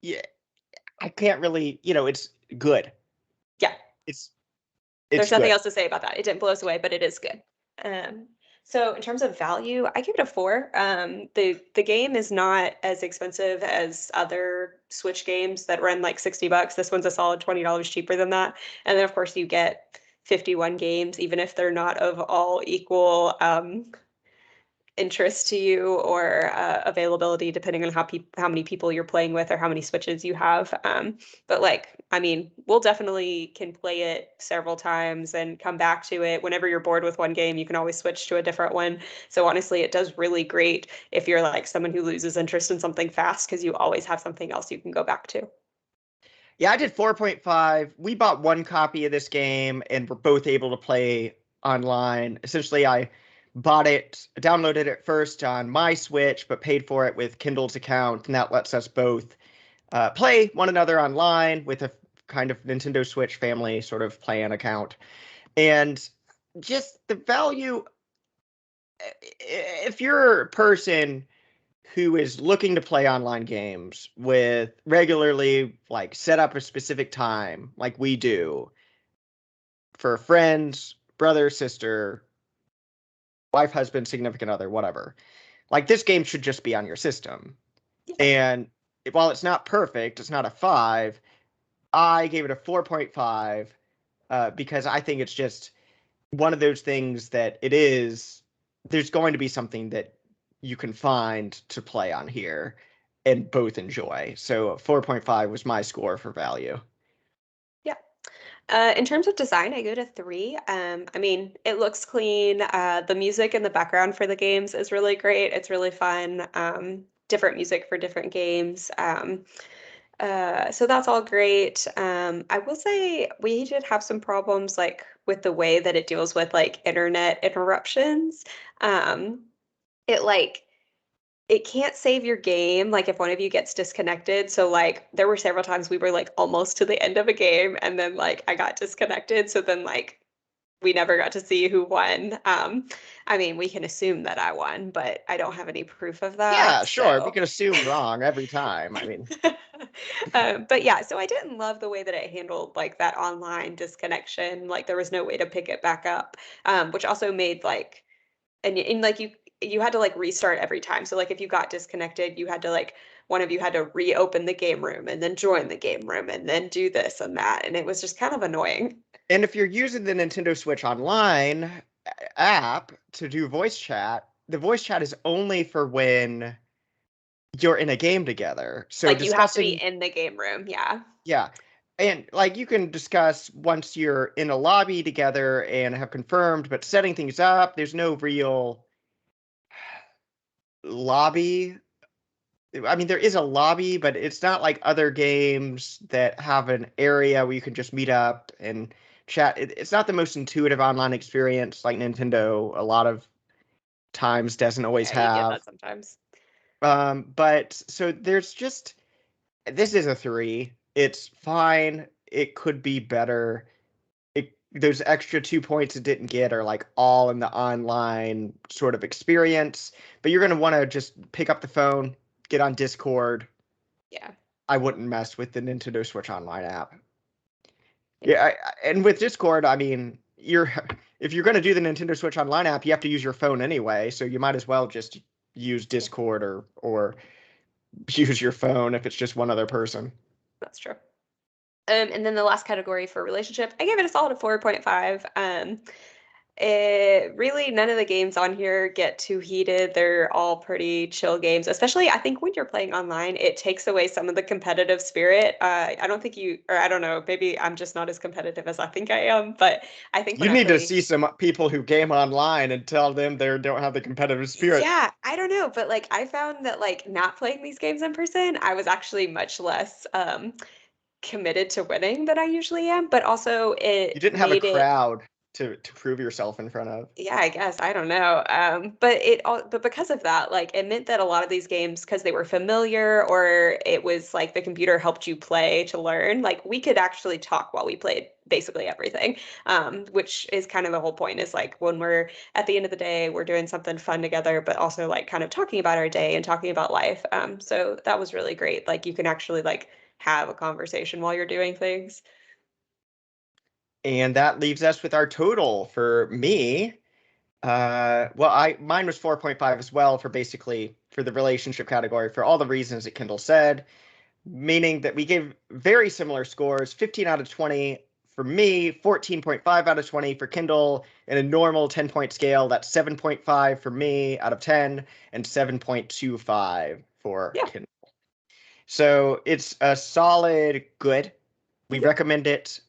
S1: yeah, I can't really, it's good.
S2: Yeah.
S1: It's
S2: There's nothing
S1: good.
S2: else to say about that. It didn't blow us away, but it is good. So in terms of value, I give it a 4. The game is not as expensive as other Switch games that run like $60. This one's a solid $20 cheaper than that. And then of course you get 51 games, even if they're not of all equal interest to you or availability, depending on how many people you're playing with or how many switches you have. But like, I mean, we'll definitely can play it several times and come back to it. Whenever you're bored with one game, you can always switch to a different one. So honestly, it does really great if you're like someone who loses interest in something fast because you always have something else you can go back to.
S1: Yeah, I did 4.5. We bought one copy of this game and we're both able to play online. Essentially, I downloaded it first on my Switch, but paid for it with Kindle's account, and that lets us both play one another online with a kind of Nintendo Switch family sort of plan account. And just the value, if you're a person who is looking to play online games with regularly, like set up a specific time, like we do, for friends, brother, sister, wife, husband, significant other, whatever. Like this game should just be on your system.
S2: Yeah.
S1: And while it's not perfect, it's not a 5. I gave it a 4.5 because I think it's just one of those things that there's going to be something that you can find to play on here and both enjoy. So 4.5 was my score for value.
S2: Yeah. In terms of design, I go to 3. I mean, it looks clean. The music in the background for the games is really great. It's really fun. Different music for different games. So that's all great. I will say we did have some problems like with the way that it deals with like internet interruptions. Um, it like it can't save your game like if one of you gets disconnected. So like there were several times we were like almost to the end of a game and then like I got disconnected. So then like we never got to see who won. I mean, we can assume that I won, but I don't have any proof of
S1: Yeah,
S2: that.
S1: sure. We
S2: So
S1: can assume wrong every time. I mean,
S2: but yeah, so I didn't love the way that it handled like that online disconnection. Like there was no way to pick it back up, which also made like and like you had to like restart every time. So like if you got disconnected, you had to like one of you had to reopen the game room and then join the game room and then do this and that, and it was just kind of annoying.
S1: and if you're using the Nintendo Switch Online app to do voice chat, the voice chat is only for when you're in a game together. So
S2: Like you have to be
S1: discussing,
S2: in the game room, yeah.
S1: yeah. And like you can discuss once you're in a lobby together and have confirmed, but setting things up, there's no real lobby. I mean, there is a lobby, but it's not like other games that have an area where you can just meet up and chat. It's not the most intuitive online experience like Nintendo a lot of times doesn't always
S2: Yeah, you get
S1: have.
S2: that sometimes.
S1: But so this is a 3. It's fine. It could be better. Those extra 2 points it didn't get are like all in the online sort of experience. But you're going to want to just pick up the phone, get on Discord.
S2: Yeah.
S1: I wouldn't mess with the Nintendo Switch Online app.
S2: Yeah.
S1: Yeah, and with Discord, I mean, if you're going to do the Nintendo Switch Online app, you have to use your phone anyway, so you might as well just use Discord or use your phone if it's just one other person.
S2: That's true. And then the last category for relationship, I gave it a solid 4.5. It really none of the games on here get too heated. They're all pretty chill games. Especially, I think when you're playing online, it takes away some of the competitive spirit. I don't think or I don't know, maybe I'm just not as competitive as I think I am. But I think when
S1: You
S2: I
S1: need to
S2: play,
S1: see some people who game online and tell them they don't have the competitive spirit.
S2: yeah, I don't know, but like I found that like not playing these games in person, I was actually much less committed to winning than I usually am. But also,
S1: You
S2: it
S1: didn't have a
S2: made it.
S1: crowd to prove yourself in front of.
S2: Yeah, I guess. I don't know. But because of that, like it meant that a lot of these games, because they were familiar or it was like the computer helped you play to learn, like we could actually talk while we played basically everything. Which is kind of the whole point is like when we're at the end of the day, we're doing something fun together, but also like kind of talking about our day and talking about life. So that was really great. Like you can actually like have a conversation while you're doing things.
S1: And that leaves us with our total for me. Mine was 4.5 as well for basically for the relationship category for all the reasons that Kendall said, meaning that we gave very similar scores, 15 out of 20 for me, 14.5 out of 20 for Kendall, and a normal 10-point scale, that's 7.5 for me out of 10 and 7.25 for Kendall. So it's a solid good. We recommend it.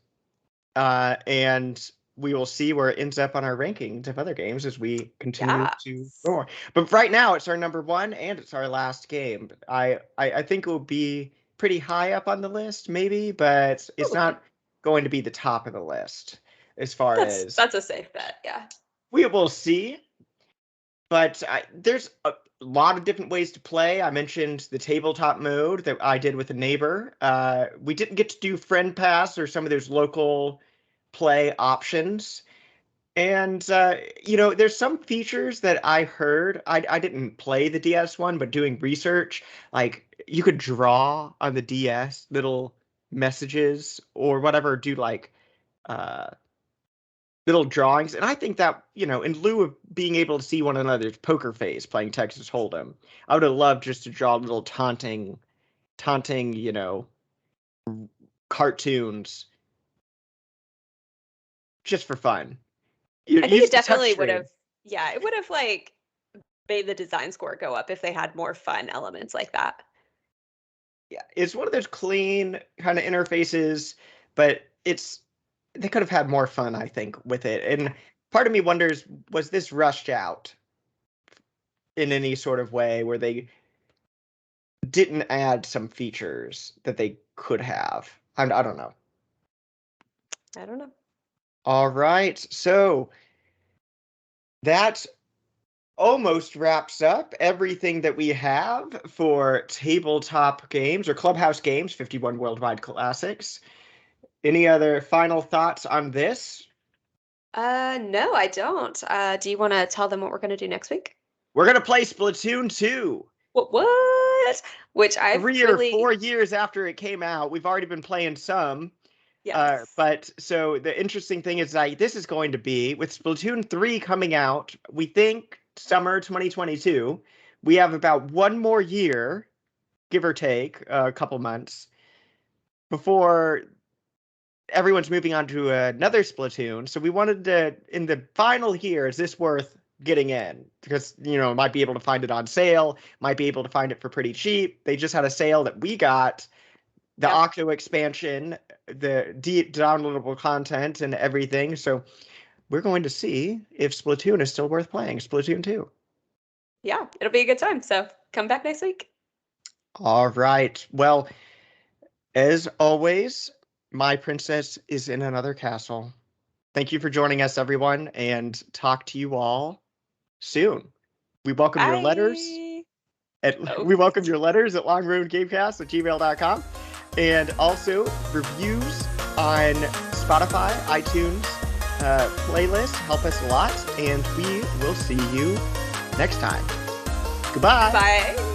S1: And we will see where it ends up on our rankings of other games as we continue to go more. But right now, it's our number one, and it's our last game. I think it will be pretty high up on the list, maybe, but it's not going to be the top of the list as far as...
S2: That's a safe bet, yeah.
S1: We will see. But there's a lot of different ways to play. I mentioned the tabletop mode that I did with a neighbor. We didn't get to do Friend Pass or some of those local play options. And, there's some features that I heard. I didn't play the DS one, but doing research, like you could draw on the DS little messages or whatever, do like little drawings. And I think that, in lieu of being able to see one another's poker face playing Texas Hold'em, I would have loved just to draw little taunting, cartoons just for fun.
S2: I think it definitely would have, it would have like made the design score go up if they had more fun elements like that.
S1: Yeah, it's one of those clean kind of interfaces, but they could have had more fun, I think, with it. And part of me wonders, was this rushed out in any sort of way where they didn't add some features that they could have? I don't know.
S2: I don't know.
S1: All right, so that almost wraps up everything that we have for tabletop games or Clubhouse games, 51 Worldwide Classics. Any other final thoughts on this?
S2: No, I don't. Do you want to tell them what we're going to do next week?
S1: We're going to play Splatoon 2.
S2: What? Which I've
S1: 3 or 4 years after it came out. We've already been playing some.
S2: Yes.
S1: But so the interesting thing is that this is going to be, with Splatoon 3 coming out, we think summer 2022, we have about 1 more year, give or take a couple months, before everyone's moving on to another Splatoon. So we wanted to, in the final year, is this worth getting in? Because, might be able to find it on sale, might be able to find it for pretty cheap. They just had a sale that we got, the Octo expansion, the downloadable content and everything. So we're going to see if Splatoon is still worth playing, Splatoon 2.
S2: Yeah, it'll be a good time. So come back next week.
S1: All right. Well, as always, my princess is in another castle. Thank you for joining us, everyone, and talk to you all soon. We welcome your letters. We welcome your letters at longroadgamecast@gmail.com. And also reviews on Spotify, iTunes, playlist help us a lot. And we will see you next time. Goodbye.
S2: Bye.